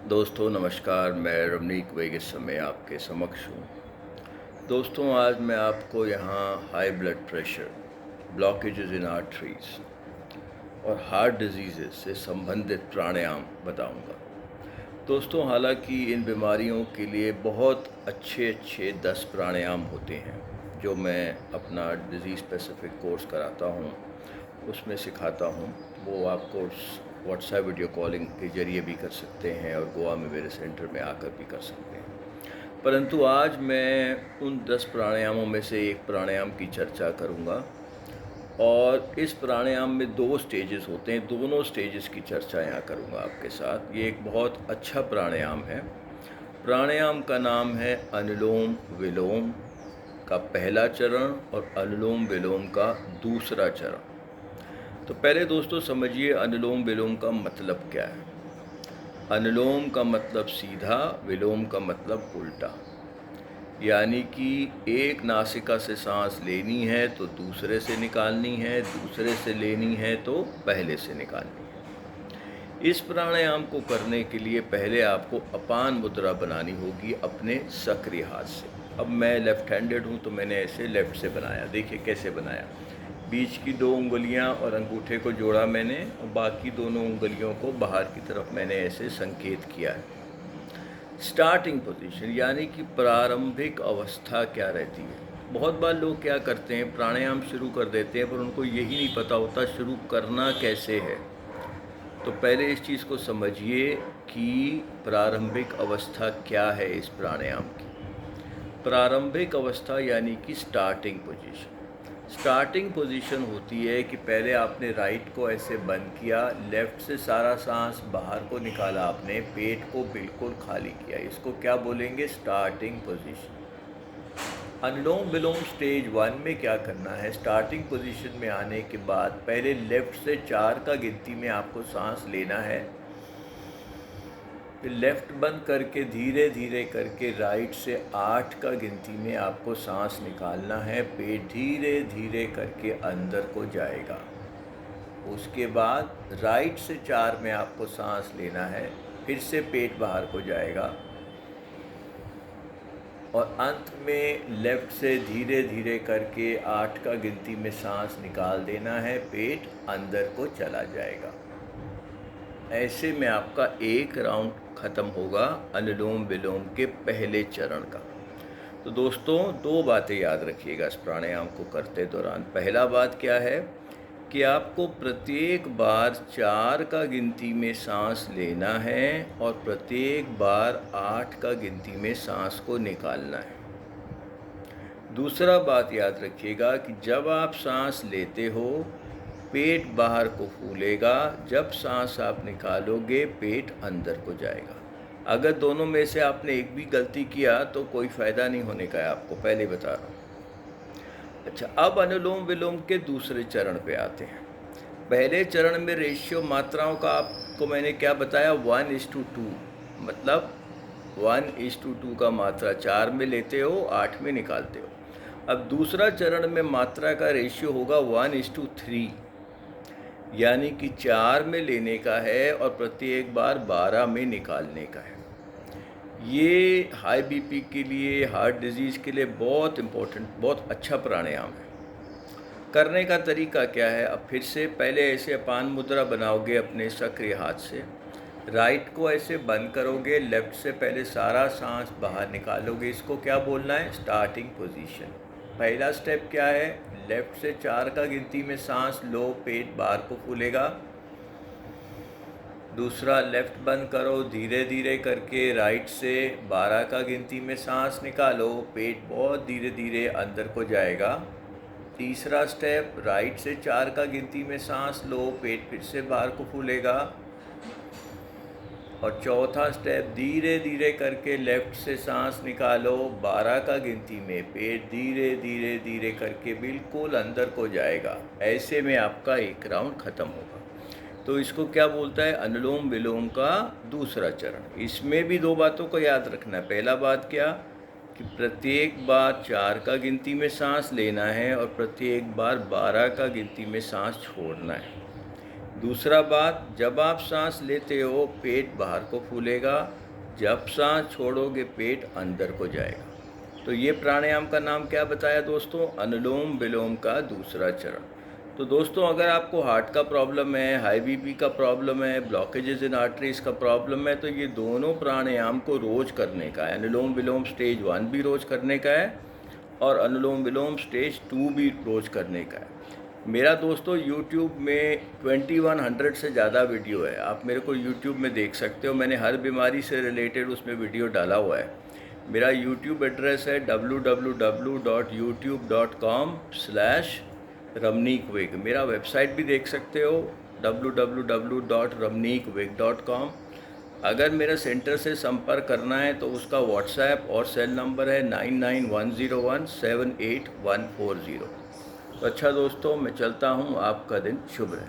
दोस्तों नमस्कार, मैं रमनीक वेग इस समय आपके समक्ष हूँ। दोस्तों आज मैं आपको यहाँ हाई ब्लड प्रेशर, ब्लॉकेजेस इन आर्टरीज और हार्ट डिजीज़ से संबंधित प्राणायाम बताऊँगा। दोस्तों हालांकि इन बीमारियों के लिए बहुत अच्छे 10 प्राणायाम होते हैं जो मैं अपना डिज़ीज़ स्पेसिफिक कोर्स कराता हूँ, उसमें सिखाता हूँ। वो आप कोर्स व्हाट्सएप वीडियो कॉलिंग के ज़रिए भी कर सकते हैं और गोवा में मेरे सेंटर में आकर भी कर सकते हैं। परंतु आज मैं उन 10 प्राणायामों में से एक प्राणायाम की चर्चा करूँगा और इस प्राणायाम में 2 स्टेजेस होते हैं, दोनों स्टेजेस की चर्चा यहाँ करूँगा आपके साथ। ये एक बहुत अच्छा प्राणायाम है। प्राणायाम का नाम है अनुलोम विलोम का पहला चरण और अनुलोम विलोम का दूसरा चरण। तो पहले दोस्तों समझिए अनुलोम विलोम का मतलब क्या है। अनुलोम का मतलब सीधा, विलोम का मतलब उल्टा। यानी कि एक नासिका से सांस लेनी है तो दूसरे से निकालनी है, दूसरे से लेनी है तो पहले से निकालनी है। इस प्राणायाम को करने के लिए पहले आपको अपान मुद्रा बनानी होगी अपने सक्रिय हाथ से। अब मैं लेफ़्ट हैंडेड हूँ तो मैंने ऐसे लेफ़्ट से बनाया। देखिए कैसे बनाया। बीच की 2 उंगलियां और अंगूठे को जोड़ा मैंने और बाकी दोनों उंगलियों को बाहर की तरफ मैंने ऐसे संकेत किया है। स्टार्टिंग पोजीशन यानी कि प्रारंभिक अवस्था क्या रहती है। बहुत बार लोग क्या करते हैं, प्राणायाम शुरू कर देते हैं पर उनको यही नहीं पता होता शुरू करना कैसे है। तो पहले इस चीज़ को समझिए कि प्रारंभिक अवस्था क्या है इस प्राणायाम की। प्रारंभिक अवस्था यानी कि स्टार्टिंग पोजीशन। स्टार्टिंग पोजीशन होती है कि पहले आपने राइट को ऐसे बंद किया, लेफ़्ट से सारा सांस बाहर को निकाला, आपने पेट को बिल्कुल खाली किया। इसको क्या बोलेंगे? Starting position. Anulom Vilom stage 1 में क्या करना है, स्टार्टिंग पोजीशन में आने के बाद पहले लेफ़्ट से 4 का गिनती में आपको सांस लेना है, फिर लेफ़्ट बंद करके धीरे धीरे करके राइट से 8 का गिनती में आपको सांस निकालना है। पेट धीरे धीरे करके अंदर को जाएगा। उसके बाद राइट से 4 में आपको सांस लेना है, फिर से पेट बाहर को जाएगा और अंत में लेफ़्ट से धीरे धीरे करके 8 का गिनती में सांस निकाल देना है, पेट अंदर को चला जाएगा। ऐसे में आपका एक राउंड ख़त्म होगा अनुलोम विलोम के पहले चरण का। तो दोस्तों 2 बातें याद रखिएगा इस प्राणायाम को करते दौरान। पहला बात क्या है कि आपको प्रत्येक बार 4 का गिनती में सांस लेना है और प्रत्येक बार 8 का गिनती में सांस को निकालना है। दूसरा बात याद रखिएगा कि जब आप सांस लेते हो पेट बाहर को फूलेगा, जब सांस आप निकालोगे पेट अंदर को जाएगा। अगर दोनों में से आपने एक भी गलती किया तो कोई फ़ायदा नहीं होने का है, आपको पहले बता रहा हूँ। अच्छा, अब अनुलोम विलोम के दूसरे चरण पे आते हैं। पहले चरण में रेशियो मात्राओं का आपको मैंने क्या बताया, 1:2, मतलब 1:2 का मात्रा 4 में लेते हो, 8 में निकालते हो। अब दूसरा चरण में मात्रा का रेशियो होगा 1:3, यानी कि 4 में लेने का है और प्रत्येक बार 12 में निकालने का है। ये हाई बीपी के लिए, हार्ट डिजीज़ के लिए बहुत इम्पोर्टेंट, बहुत अच्छा प्राणायाम है। करने का तरीका क्या है, अब फिर से पहले ऐसे अपान मुद्रा बनाओगे अपने सक्रिय हाथ से, राइट को ऐसे बंद करोगे, लेफ़्ट से पहले सारा सांस बाहर निकालोगे। इसको क्या बोलना है? Starting position. पहला स्टेप क्या है, लेफ़्ट से 4 का गिनती में सांस लो, पेट बाहर को फूलेगा। दूसरा लेफ़्ट बंद करो, धीरे धीरे करके राइट से 12 का गिनती में सांस निकालो, पेट बहुत धीरे धीरे अंदर को जाएगा। तीसरा स्टेप, राइट से 4 का गिनती में सांस लो, पेट फिर से बाहर को फूलेगा। और चौथा स्टेप, धीरे धीरे करके लेफ़्ट से सांस निकालो, 12 का गिनती में पेट धीरे धीरे धीरे करके बिल्कुल अंदर को जाएगा। ऐसे में आपका एक राउंड ख़त्म होगा। तो इसको क्या बोलता है? अनुलोम विलोम का दूसरा चरण। इसमें भी 2 बातों को याद रखना है। पहला बात क्या कि प्रत्येक बार 4 का गिनती में सांस लेना है और प्रत्येक बार 12 का गिनती में सांस छोड़ना है। दूसरा बात, जब आप सांस लेते हो पेट बाहर को फूलेगा, जब सांस छोड़ोगे पेट अंदर को जाएगा। तो ये प्राणायाम का नाम क्या बताया दोस्तों? अनुलोम विलोम का दूसरा चरण। तो दोस्तों, अगर आपको हार्ट का प्रॉब्लम है, हाई बीपी का प्रॉब्लम है, ब्लॉकेजेस इन आर्टरीज का प्रॉब्लम है, तो ये दोनों प्राणायाम को रोज़ करने का है। अनुलोम विलोम स्टेज 1 भी रोज़ करने का है और अनुलोम विलोम स्टेज 2 भी रोज़ करने का है। मेरा दोस्तों यूट्यूब में 2100 से ज़्यादा वीडियो है, आप मेरे को यूट्यूब में देख सकते हो। मैंने हर बीमारी से रिलेटेड उसमें वीडियो डाला हुआ है। मेरा यूट्यूब एड्रेस है www.youtube.com/ramneekwig। मेरा वेबसाइट भी देख सकते हो www.ramneekwig.com। अगर मेरे सेंटर से संपर्क करना है तो उसका व्हाट्सएप और सेल नंबर है 9910178140। तो अच्छा दोस्तों, मैं चलता हूँ, आपका दिन शुभ रहे।